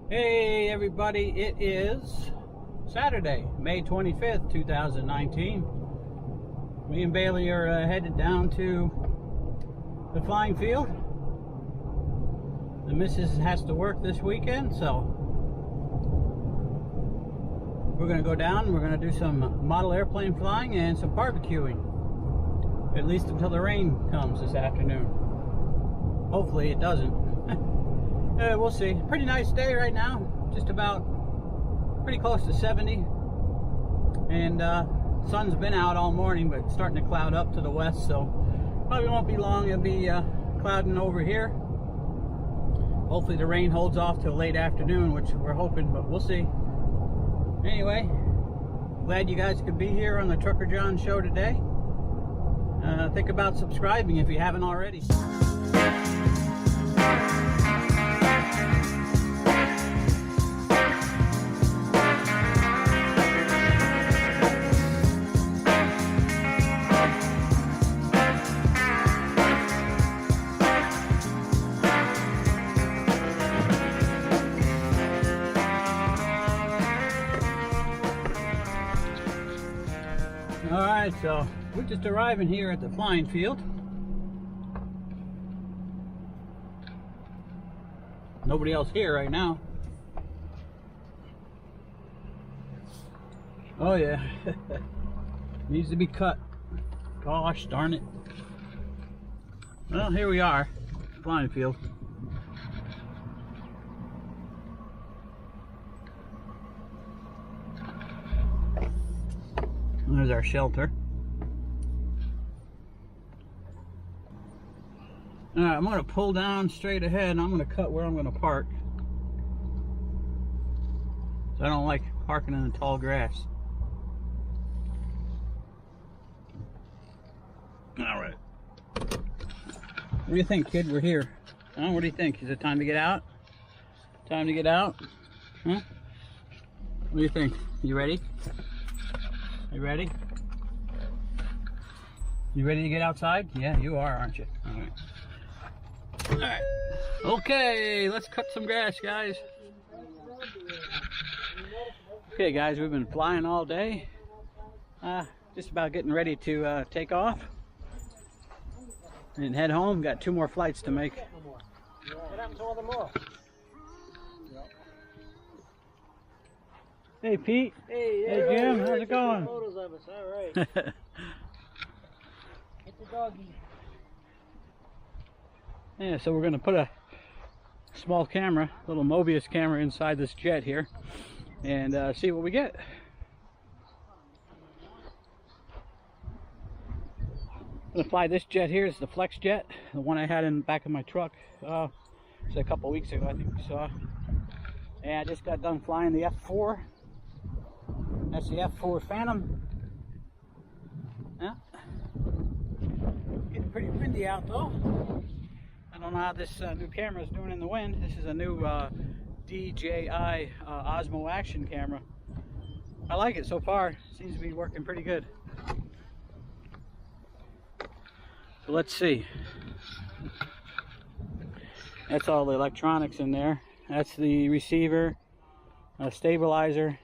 Hey everybody, it is Saturday, May 25th, 2019. Me and Bailey are headed down to the flying field. The missus has to work this weekend, so we're going to go down. We're going to do some model airplane flying and some barbecuing, at least until the rain comes this afternoon. Hopefully it doesn't. We'll see. Pretty nice day right now. Just about pretty close to 70. And sun's been out all morning, but it's starting to cloud up to the west, so probably won't be long. It'll be clouding over here. Hopefully the rain holds off till late afternoon, which we're hoping, but we'll see. Anyway, glad you guys could be here on the Trucker John show today. Think about subscribing if you haven't already. Alright, so we're just arriving here at the flying field. Nobody else here right now. Oh yeah, needs to be cut. Gosh darn it. Well, here we are, flying field. There's our shelter. Alright, I'm going to pull down straight ahead and I'm going to cut where I'm going to park. So I don't like parking in the tall grass. Alright. What do you think, kid? We're here. Huh? What do you think? Is it time to get out? Time to get out? Huh? What do you think? You ready? You ready? You ready to get outside? Yeah, you are, aren't you? Alright. Alright. Okay, let's cut some grass, guys. Okay, guys, we've been flying all day. Just about getting ready to take off and head home. Got 2 more flights to make. What happened to all the more? Hey Pete. Hey Jim, how's it going? Photos of us. All right. Get the doggy. Yeah, so we're going to put a small camera, little Mobius camera inside this jet here and see what we get. I'm going to fly this jet here. It's the Flex jet, the one I had in the back of my truck. It's a couple weeks ago, I think we saw. And I just got done flying the F4. That's the F4 Phantom. Yeah. Getting pretty windy out though. I don't know how this new camera is doing in the wind. This is a new DJI OSMO Action camera. I like it so far. Seems to be working pretty good. So let's see. That's all the electronics in there. That's the receiver, stabilizer,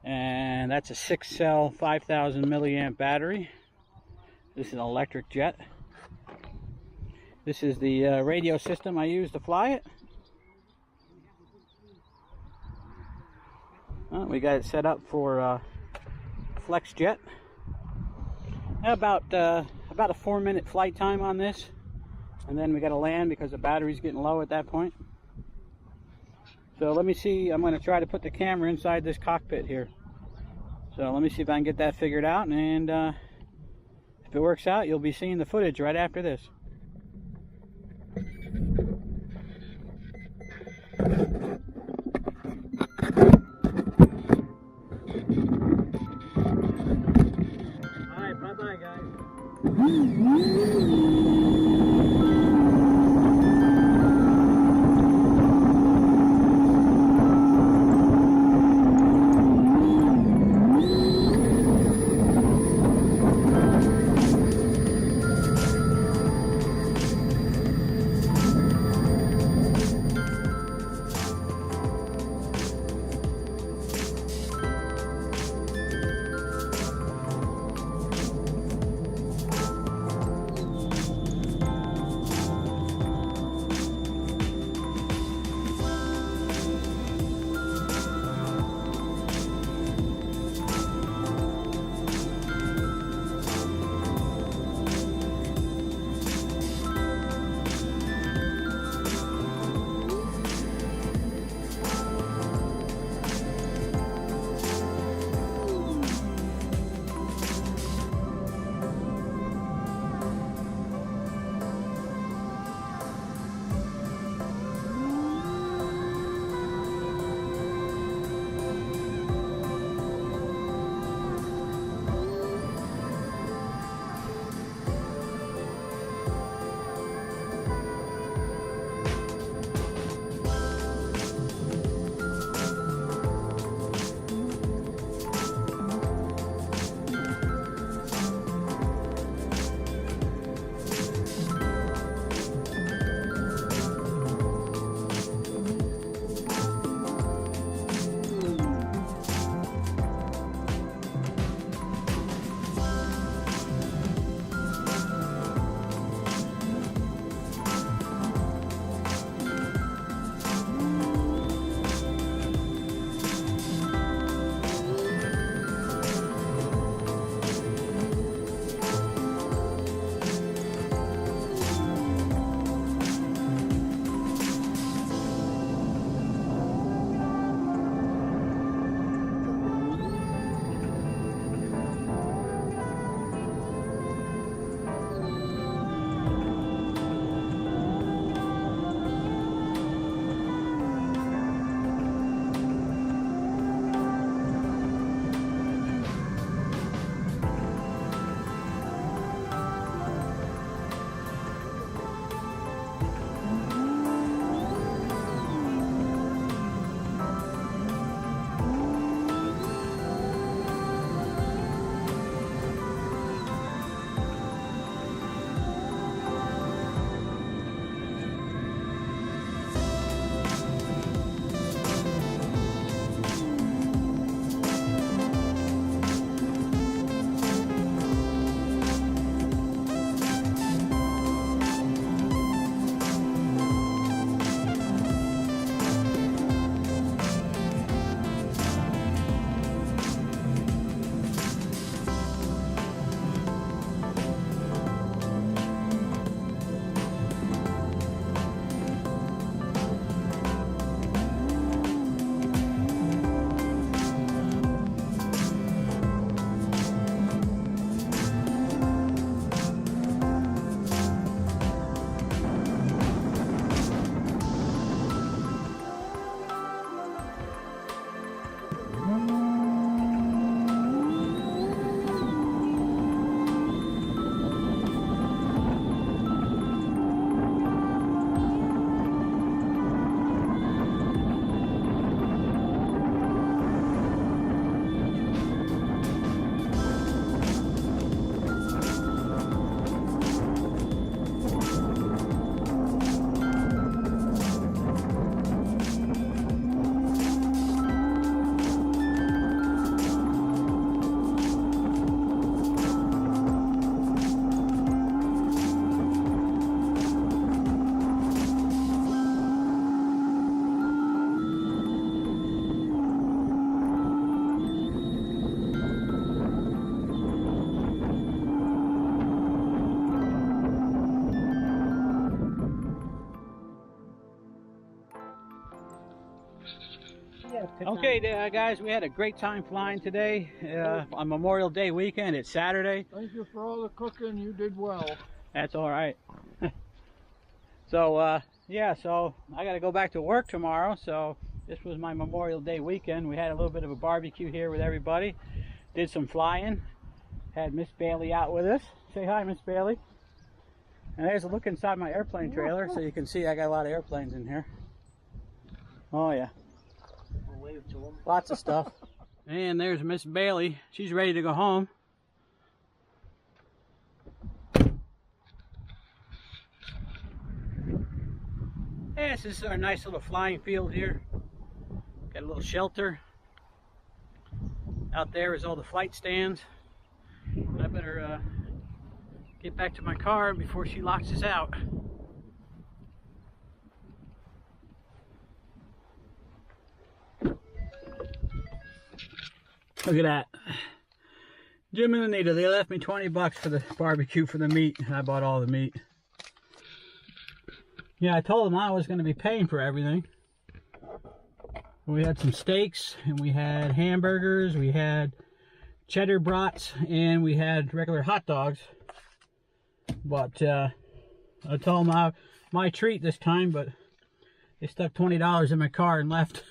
and that's a 6-cell 5,000 milliamp battery. This is an electric jet. This is the radio system I use to fly it. Well, we got it set up for Flex jet. About a 4-minute flight time on this, and then we got to land because the battery's getting low at that point. So let me see, I'm going to try to put the camera inside this cockpit here. So let me see if I can get that figured out, and if it works out, you'll be seeing the footage right after this. Alright, bye-bye guys. Yeah, Okay, guys, we had a great time flying today on Memorial Day weekend. It's Saturday. Thank you for all the cooking. You did well. That's all right. So, yeah, so I got to go back to work tomorrow. So this was my Memorial Day weekend. We had a little bit of a barbecue here with everybody. Did some flying. Had Miss Bailey out with us. Say hi, Miss Bailey. And there's a look inside my airplane trailer, so you can see I got a lot of airplanes in here. Oh, yeah. I'll wave to him. Lots of stuff. And there's Miss Bailey. She's ready to go home. Yeah, this is our nice little flying field here. Got a little shelter. Out there is all the flight stands. I better get back to my car before she locks us out. Look at that. Jim and Anita, they left me 20 bucks for the barbecue for the meat. I bought all the meat. Yeah, I told them I was going to be paying for everything. We had some steaks, and we had hamburgers, we had cheddar brats, and we had regular hot dogs. But I told them my treat this time, but they stuck $20 in my car and left.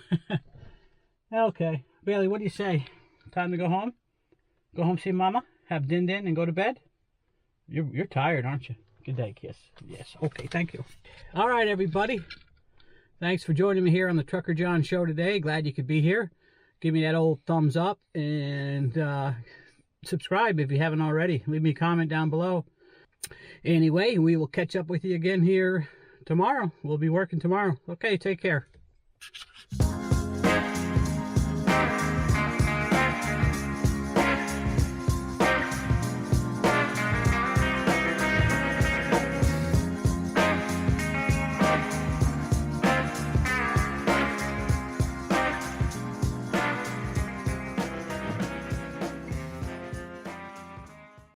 Okay, Bailey, what do you say? Time to go home? Go home, see Mama, have din din, and go to bed? You're tired, aren't you? Good day, kiss. Yes, okay, thank you. All right, everybody. Thanks for joining me here on the Trucker John Show today. Glad you could be here. Give me that old thumbs up and subscribe if you haven't already. Leave me a comment down below. Anyway, we will catch up with you again here tomorrow. We'll be working tomorrow. Okay, take care.